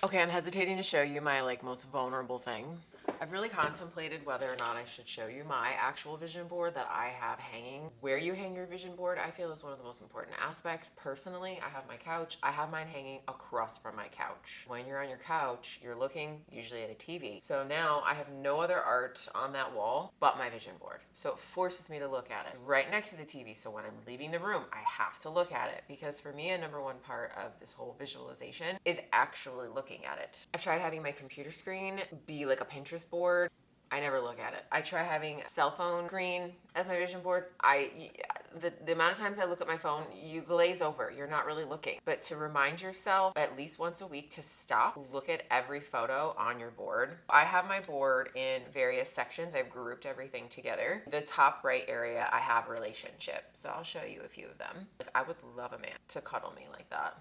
Okay, I'm hesitating to show you my like most vulnerable thing. I've really contemplated whether or not I should show you my actual vision board that I have hanging. Where you hang your vision board, I feel is one of the most important aspects. Personally, I have my couch. I have mine hanging across from my couch. When you're on your couch, you're looking usually at a TV. So now I have no other art on that wall but my vision board. So it forces me to look at it right next to the TV. So when I'm leaving the room, I have to look at it because for me, a number one part of this whole visualization is actually looking at it. I've tried having my computer screen be like a Pinterest board. I never look at it. I try having a cell phone screen as my vision board. The amount of times I look at my phone, you glaze over. You're not really looking. But to remind yourself at least once a week to stop, look at every photo on your board. I have my board in various sections. I've grouped everything together. The top right area, I have relationships. So I'll show you a few of them. Like, I would love a man to cuddle me like that.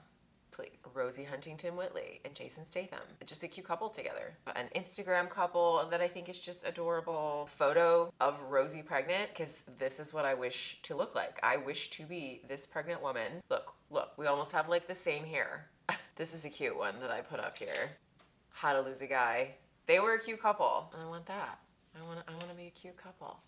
Please. Rosie Huntington Whiteley and Jason Statham. Just a cute couple together. An Instagram couple that I think is just adorable. Photo of Rosie pregnant, because this is what I wish to look like. I wish to be this pregnant woman. Look, we almost have like the same hair. This is a cute one that I put up here. How to Lose a Guy. They were a cute couple. I want that. I want to be a cute couple.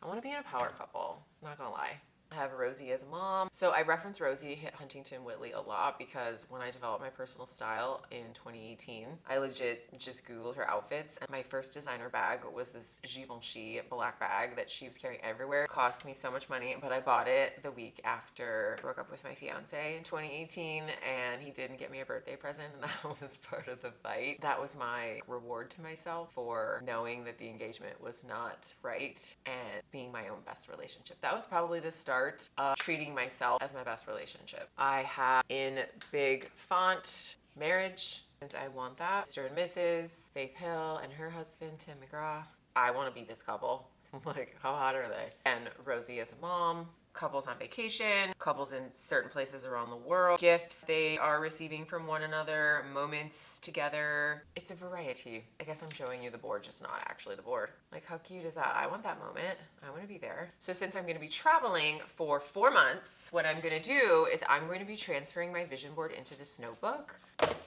I want to be in a power couple. Not gonna lie. I have Rosie as a mom. So I reference Rosie Huntington Whiteley a lot because when I developed my personal style in 2018, I legit just Googled her outfits. And my first designer bag was this Givenchy black bag that she was carrying everywhere. It cost me so much money, but I bought it the week after I broke up with my fiance in 2018, and he didn't get me a birthday present, and that was part of the fight. That was my reward to myself for knowing that the engagement was not right and being my own best relationship. That was probably the start of treating myself as my best relationship. I have in big font, marriage, since I want that. Mr. and Mrs. Faith Hill and her husband, Tim McGraw. I want to be this couple. Like, how hot are they? And Rosie as a mom. Couples on vacation, couples in certain places around the world, gifts they are receiving from one another, moments together. It's a variety. I guess I'm showing you the board, just not actually the board. Like, how cute is that? I want that moment. I want to be there. So since I'm going to be traveling for 4 months, what I'm going to do is I'm going to be transferring my vision board into this notebook.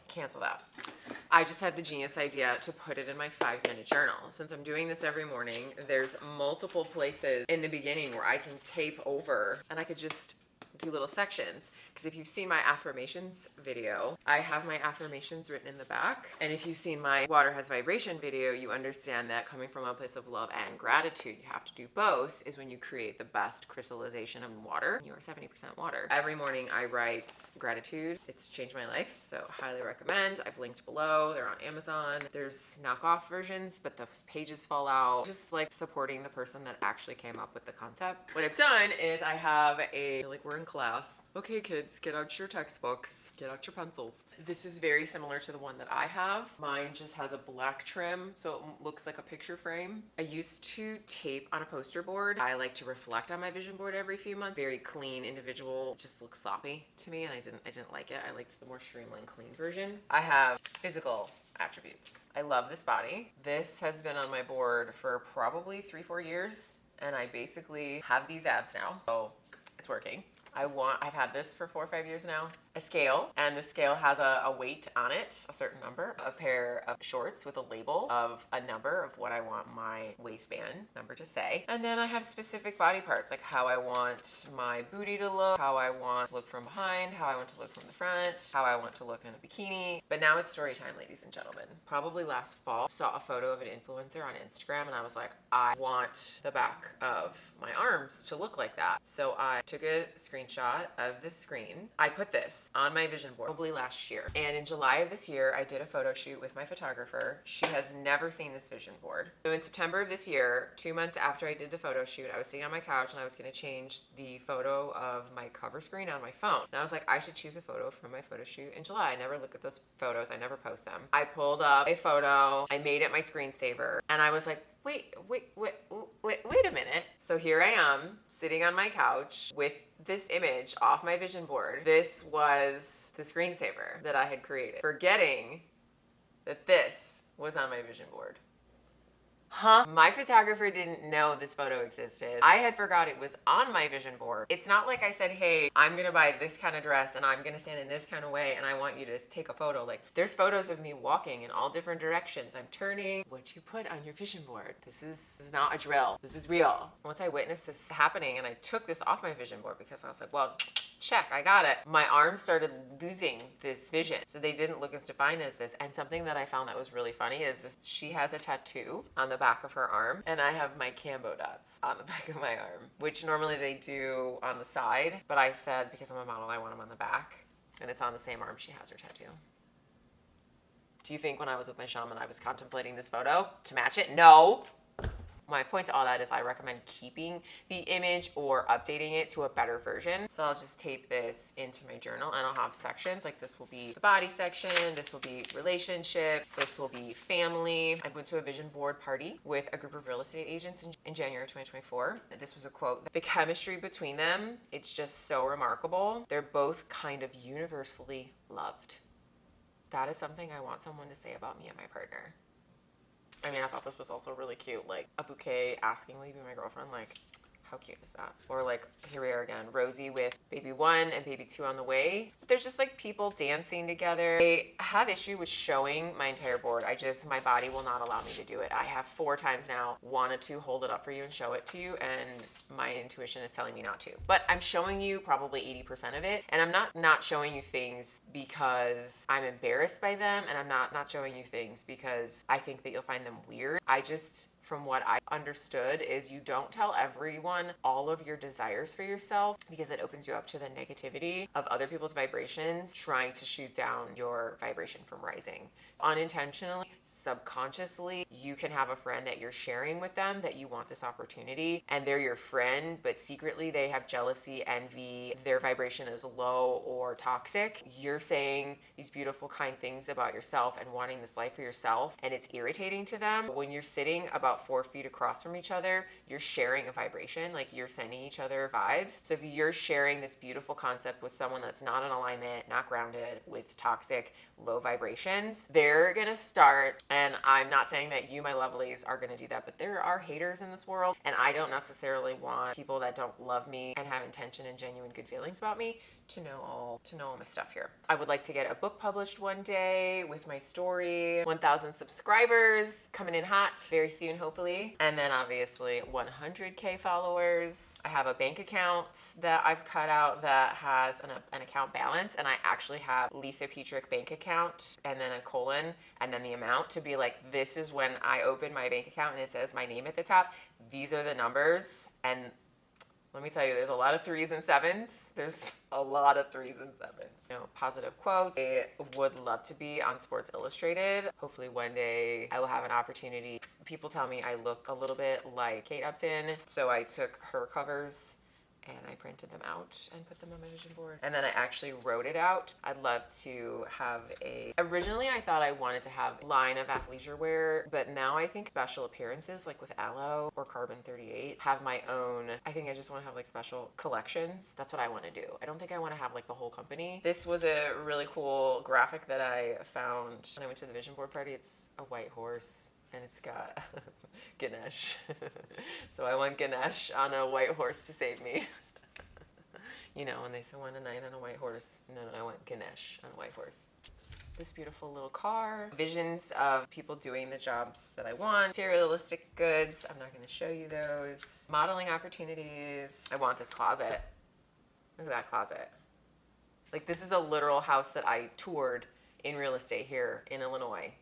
Cancel that. I just had the genius idea to put it in my 5-minute journal. Since I'm doing this every morning, there's multiple places in the beginning where I can tape over and I could just do little sections. Because if you've seen my affirmations video, I have my affirmations written in the back. And if you've seen my Water Has Vibration video, you understand that coming from a place of love and gratitude, you have to do both, is when you create the best crystallization of water. You are 70% water. Every morning I write gratitude. It's changed my life, so highly recommend. I've linked below. They're on Amazon. There's knockoff versions, but the pages fall out. Just like supporting the person that actually came up with the concept. What I've done is I have like we're in class. Okay, kids, get out your textbooks, get out your pencils. This is very similar to the one that I have. Mine just has a black trim, so it looks like a picture frame. I used to tape on a poster board. I like to reflect on my vision board every few months. Very clean, individual, it just looks sloppy to me, and I didn't like it. I liked the more streamlined, clean version. I have physical attributes. I love this body. This has been on my board for probably 3-4 years, and I basically have these abs now, so it's working. I've had this for 4 or 5 years now. A scale, and the scale has a weight on it, a certain number. A pair of shorts with a label of a number of what I want my waistband number to say. And then I have specific body parts, like how I want my booty to look, how I want to look from behind, how I want to look from the front, how I want to look in a bikini. But now it's story time, ladies and gentlemen. Probably last fall, saw a photo of an influencer on Instagram, and I was like, I want the back of my arms to look like that. So I took a screenshot of the screen. I put this on my vision board probably last year. And in July of this year, I did a photo shoot with my photographer. She has never seen this vision board. So in September of this year, 2 months after I did the photo shoot, I was sitting on my couch and I was gonna change the photo of my cover screen on my phone. And I was like, I should choose a photo from my photo shoot in July. I never look at those photos. I never post them. I pulled up a photo. I made it my screensaver. And I was like, wait a minute. So here I am sitting on my couch with this image off my vision board. This was the screensaver that I had created, forgetting that this was on my vision board. Huh? My photographer didn't know this photo existed. I had forgot it was on my vision board. It's not like I said, hey, I'm gonna buy this kind of dress and I'm gonna stand in this kind of way and I want you to take a photo. Like, there's photos of me walking in all different directions. I'm turning. What you put on your vision board. This is not a drill. This is real. Once I witnessed this happening and I took this off my vision board because I was like, well, check, I got it. My arms started losing this vision. So they didn't look as defined as this. And something that I found that was really funny is this, she has a tattoo on the back of her arm and I have my Cambo dots on the back of my arm, which normally they do on the side. But I said, because I'm a model, I want them on the back. And it's on the same arm she has her tattoo. Do you think when I was with my shaman, I was contemplating this photo to match it? No. My point to all that is I recommend keeping the image or updating it to a better version. So I'll just tape this into my journal and I'll have sections. Like this will be the body section, this will be relationship, this will be family. I went to a vision board party with a group of real estate agents in January 2024. This was a quote. The chemistry between them, it's just so remarkable. They're both kind of universally loved. That is something I want someone to say about me and my partner. I mean, I thought this was also really cute. Like a bouquet asking, will you be my girlfriend? Like, how cute is that? Or like, here we are again, Rosie with baby 1 and baby 2 on the way. There's just like people dancing together. I have issue with showing my entire board. My body will not allow me to do it. I have 4 times now wanted to hold it up for you and show it to you, and my intuition is telling me not to. But I'm showing you probably 80% of it, and I'm not showing you things because I'm embarrassed by them, and I'm not showing you things because I think that you'll find them weird. From what I understood is you don't tell everyone all of your desires for yourself because it opens you up to the negativity of other people's vibrations trying to shoot down your vibration from rising. Unintentionally, subconsciously, you can have a friend that you're sharing with them that you want this opportunity and they're your friend, but secretly they have jealousy, envy, their vibration is low or toxic. You're saying these beautiful, kind things about yourself and wanting this life for yourself, and it's irritating to them. When you're sitting about 4 feet across from each other, you're sharing a vibration, like you're sending each other vibes. So if you're sharing this beautiful concept with someone that's not in alignment, not grounded, with toxic, low vibrations, they're gonna start, and I'm not saying that you, my lovelies, are gonna do that, but there are haters in this world, and I don't necessarily want people that don't love me and have intention and genuine good feelings about me to know all my stuff here. I would like to get a book published one day with my story. 1,000 subscribers coming in hot very soon, hopefully. And then obviously 100K followers. I have a bank account that I've cut out that has an account balance, and I actually have Lisa Petrick bank account and then a colon and then the amount to be like, this is when I open my bank account and it says my name at the top. These are the numbers, and let me tell you, there's a lot of 3s and 7s. There's a lot of 3s and 7s. Positive quotes. I would love to be on Sports Illustrated. Hopefully one day I will have an opportunity. People tell me I look a little bit like Kate Upton, so I took her covers and I printed them out and put them on my vision board. And then I actually wrote it out. I'd love to have originally I thought I wanted to have a line of athleisure wear, but now I think special appearances like with Aloe or Carbon 38 have my own. I think I just want to have like special collections. That's what I want to do. I don't think I want to have like the whole company. This was a really cool graphic that I found when I went to the vision board party. It's a white horse and it's got Ganesh. So I want Ganesh on a white horse to save me. When they say I want a knight on a white horse, no, I want Ganesh on a white horse. This beautiful little car. Visions of people doing the jobs that I want. Materialistic goods. I'm not going to show you those. Modeling opportunities. I want this closet. Look at that closet. Like, this is a literal house that I toured in real estate here in Illinois.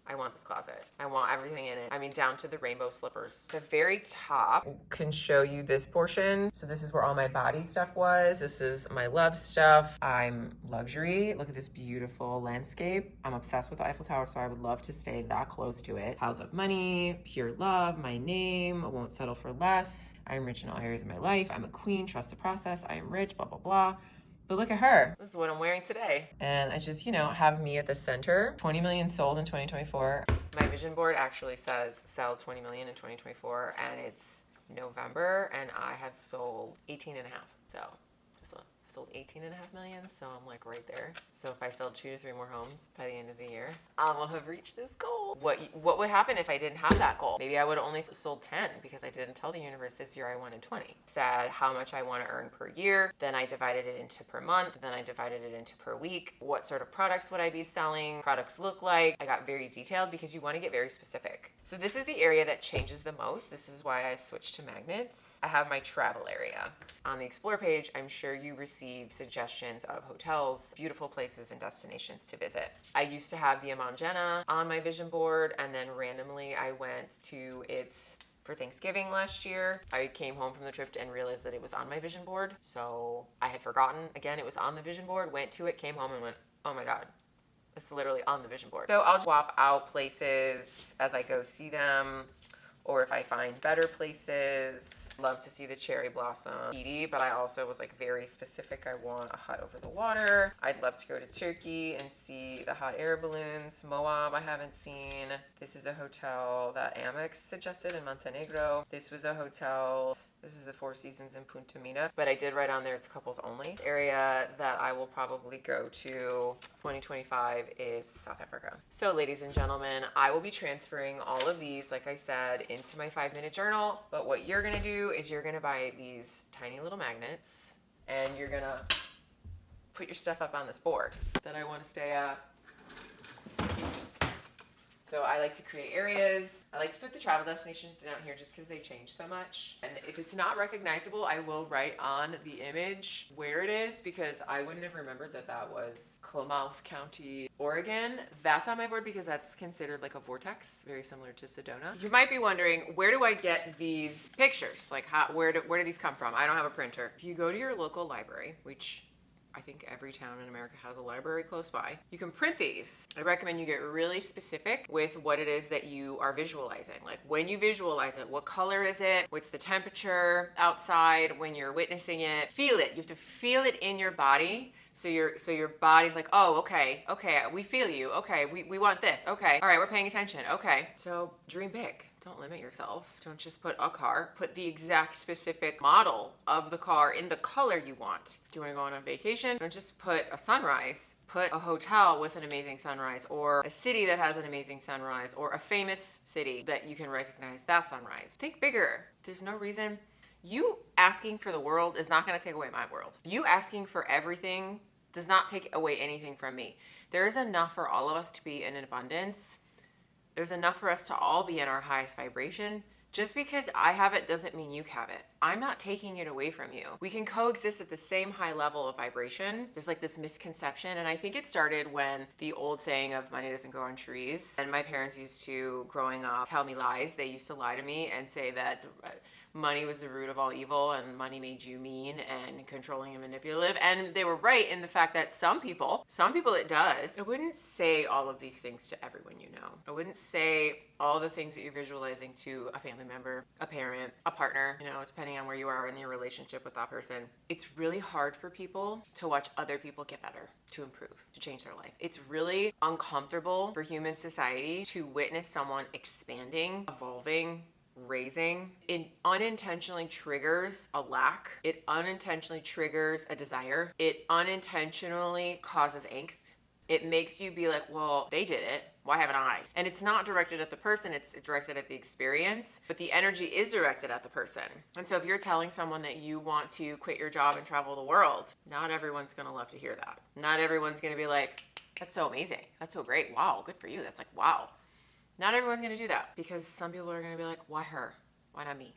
I want this closet. I want everything in it. I mean, down to the rainbow slippers. The very top can show you this portion. So this is where all my body stuff was. This is my love stuff. I'm luxury. Look at this beautiful landscape. I'm obsessed with the Eiffel Tower, so I would love to stay that close to it. Piles of money, pure love, my name, I won't settle for less. I am rich in all areas of my life. I'm a queen, trust the process. I am rich, blah, blah, blah. But look at her. This is what I'm wearing today. And I just, have me at the center. 20 million sold in 2024. My vision board actually says sell 20 million in 2024, and it's November, and I have sold 18 and a half. So just sold 18.5 million, so I'm like right there. So if I sell 2 to 3 more homes by the end of the year, I will have reached this goal. What would happen if I didn't have that goal? Maybe I would have only sold 10 because I didn't tell the universe this year I wanted 20. Said how much I want to earn per year, then I divided it into per month, then I divided it into per week. What sort of products would I be selling? Products look like. I got very detailed because you want to get very specific. So this is the area that changes the most. This is why I switched to magnets. I have my travel area. On the Explore page, I'm sure you receive suggestions of hotels, beautiful places and destinations to visit. I used to have the Amanjena on my vision board, and then randomly I went to its for Thanksgiving last year. I came home from the trip and realized that it was on my vision board. So I had forgotten, again, it was on the vision board, went to it, came home and went, oh my God, it's literally on the vision board. So I'll swap out places as I go see them, or if I find better places. Love to see the cherry blossom PD, but I also was like very specific. I want a hut over the water. I'd love to go to Turkey and see the hot air balloons. Moab I haven't seen. This is a hotel that Amex suggested in Montenegro. This was a hotel. This is the Four Seasons in Punta Mita, but I did write on there it's couples only. This area that I will probably go to 2025 is South Africa. So ladies and gentlemen, I will be transferring all of these, like I said, into my 5-minute journal. But what you're gonna do is you're gonna buy these tiny little magnets and you're gonna put your stuff up on this board that I wanna stay at. So I like to create areas. I like to put the travel destinations down here just because they change so much. And if it's not recognizable, I will write on the image where it is, because I wouldn't have remembered that that was Klamath County, Oregon. That's on my board because that's considered like a vortex, very similar to Sedona. You might be wondering, where do I get these pictures? Like where do these come from? I don't have a printer. If you go to your local library, which I think every town in America has a library close by, you can print these. I recommend you get really specific with what it is that you are visualizing. Like when you visualize it, what color is it? What's the temperature outside when you're witnessing it? Feel it. You have to feel it in your body. So your body's like, oh, okay, we feel you. Okay, we want this. Okay, all right, we're paying attention. Okay, so dream big. Don't limit yourself. Don't just put a car. Put the exact specific model of the car in the color you want. Do you want to go on a vacation? Don't just put a sunrise. Put a hotel with an amazing sunrise, or a city that has an amazing sunrise, or a famous city that you can recognize that sunrise. Think bigger. There's no reason. You asking for the world is not going to take away my world. You asking for everything does not take away anything from me. There is enough for all of us to be in abundance. There's enough for us to all be in our highest vibration. Just because I have it doesn't mean you have it. I'm not taking it away from you. We can coexist at the same high level of vibration. There's like this misconception, and I think it started when the old saying of money doesn't grow on trees. And my parents used to, growing up, tell me lies. They used to lie to me and say that money was the root of all evil and money made you mean and controlling and manipulative. And they were right in the fact that some people it does. I wouldn't say all of these things to everyone you know. I wouldn't say all the things that you're visualizing to a family member, a parent, a partner, depending on where you are in your relationship with that person. It's really hard for people to watch other people get better, to improve, to change their life. It's really uncomfortable for human society to witness someone expanding, evolving, raising. It unintentionally triggers a lack. It unintentionally triggers a desire. It unintentionally causes angst. It makes you be like, well, they did it. Why haven't I? And it's not directed at the person, it's directed at the experience, but the energy is directed at the person. And so if you're telling someone that you want to quit your job and travel the world, not everyone's gonna love to hear that. Not everyone's gonna be like, that's so amazing. That's so great. Wow, good for you. That's like, wow. Not everyone's going to do that, because some people are going to be like, why her? Why not me?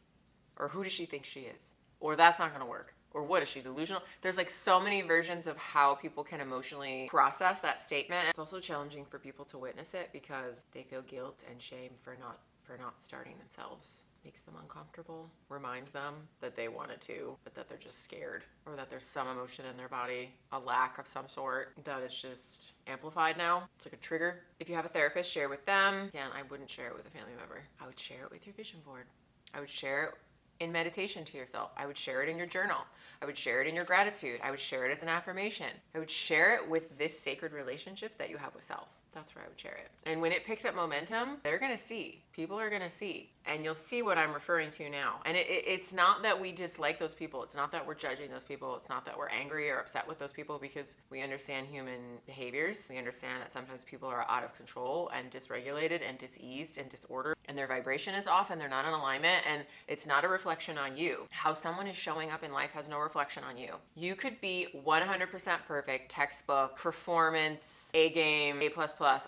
Or who does she think she is? Or that's not going to work. Or what, is she delusional? There's like so many versions of how people can emotionally process that statement. It's also challenging for people to witness it because they feel guilt and shame for not starting themselves. Makes them uncomfortable, reminds them that they wanted to, but that they're just scared, or that there's some emotion in their body, a lack of some sort that is just amplified now. It's like a trigger. If you have a therapist, share with them. Again, I wouldn't share it with a family member. I would share it with your vision board. I would share it in meditation to yourself. I would share it in your journal. I would share it in your gratitude. I would share it as an affirmation. I would share it with this sacred relationship that you have with self. That's where I would share it. And when it picks up momentum, they're going to see. People are going to see. And you'll see what I'm referring to now. And it's not that we dislike those people. It's not that we're judging those people. It's not that we're angry or upset with those people, because we understand human behaviors. We understand that sometimes people are out of control and dysregulated and diseased and disordered, and their vibration is off and they're not in alignment, and it's not a reflection on you. How someone is showing up in life has no reflection on you. You could be 100% perfect, textbook, performance, A game, A++,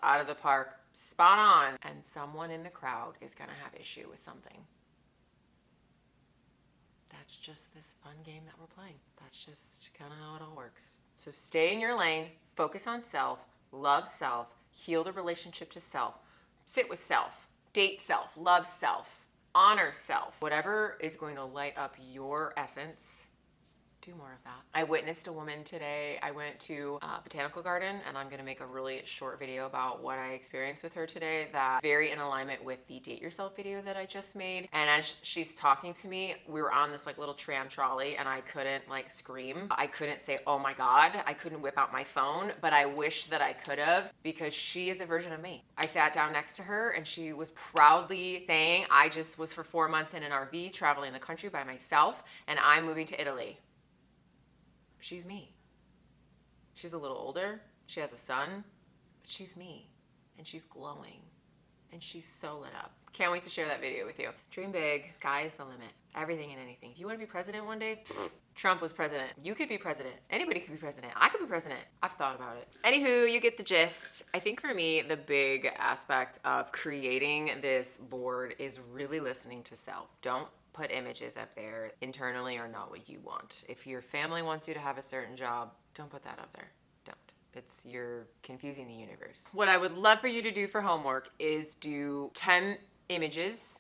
out of the park, spot on, and someone in the crowd is going to have issue with something. That's just this fun game that we're playing. That's just kind of how it all works. So stay in your lane, focus on self, love self, heal the relationship to self, sit with self, date self, love self, honor self. Whatever is going to light up your essence, do more of that. I witnessed a woman today. I went to a botanical garden, and I'm gonna make a really short video about what I experienced with her today, that very in alignment with the Date Yourself video that I just made. And as she's talking to me, we were on this like little tram trolley, and I couldn't like scream. I couldn't say, oh my God. I couldn't whip out my phone, but I wished that I could have, because she is a version of me. I sat down next to her, and she was proudly saying, I just was for 4 months in an RV traveling the country by myself, and I'm moving to Italy. She's me. She's a little older. She has a son, but she's me, and she's glowing, and she's so lit up. Can't wait to share that video with you. Dream big. Sky is the limit. Everything and anything. If you want to be president one day, Trump was president. You could be president. Anybody could be president. I could be president. I've thought about it. Anywho, you get the gist. I think for me, the big aspect of creating this board is really listening to self. Don't put images up there internally are not what you want. If your family wants you to have a certain job, don't put that up there. Don't. You're confusing the universe. What I would love for you to do for homework is do 10 images,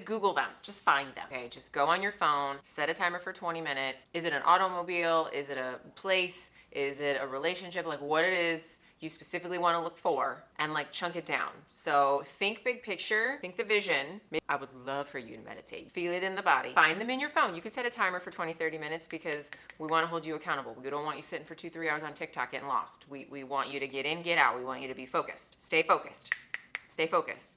Google them, just find them. Okay, just go on your phone, set a timer for 20 minutes. Is it an automobile? Is it a place? Is it a relationship? Like what it is you specifically want to look for, and like chunk it down. So think big picture, think the vision. I would love for you to meditate. Feel it in the body. Find them in your phone. You could set a timer for 20, 30 minutes because we want to hold you accountable. We don't want you sitting for 2-3 hours on TikTok getting lost. We want you to get in, get out. We want you to be focused. Stay focused. Stay focused.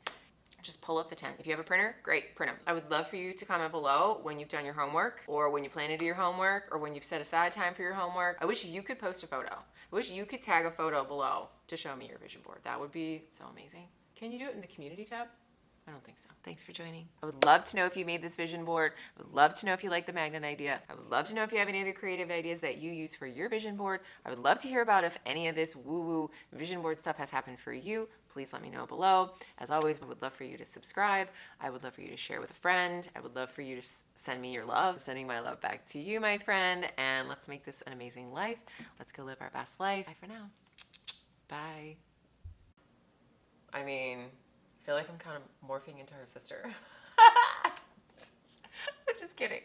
Just pull up the 10. If you have a printer, great, print them. I would love for you to comment below when you've done your homework, or when you plan to do your homework, or when you've set aside time for your homework. I wish you could post a photo. I wish you could tag a photo below to show me your vision board. That would be so amazing. Can you do it in the community tab? I don't think so. Thanks for joining. I would love to know if you made this vision board. I would love to know if you like the magnet idea. I would love to know if you have any other creative ideas that you use for your vision board. I would love to hear about if any of this woo-woo vision board stuff has happened for you. Please let me know below. As always, I would love for you to subscribe. I would love for you to share with a friend. I would love for you to send me your love. Sending my love back to you, my friend. And let's make this an amazing life. Let's go live our best life. Bye for now. Bye. I mean, I feel like I'm kind of morphing into her sister. I'm just kidding.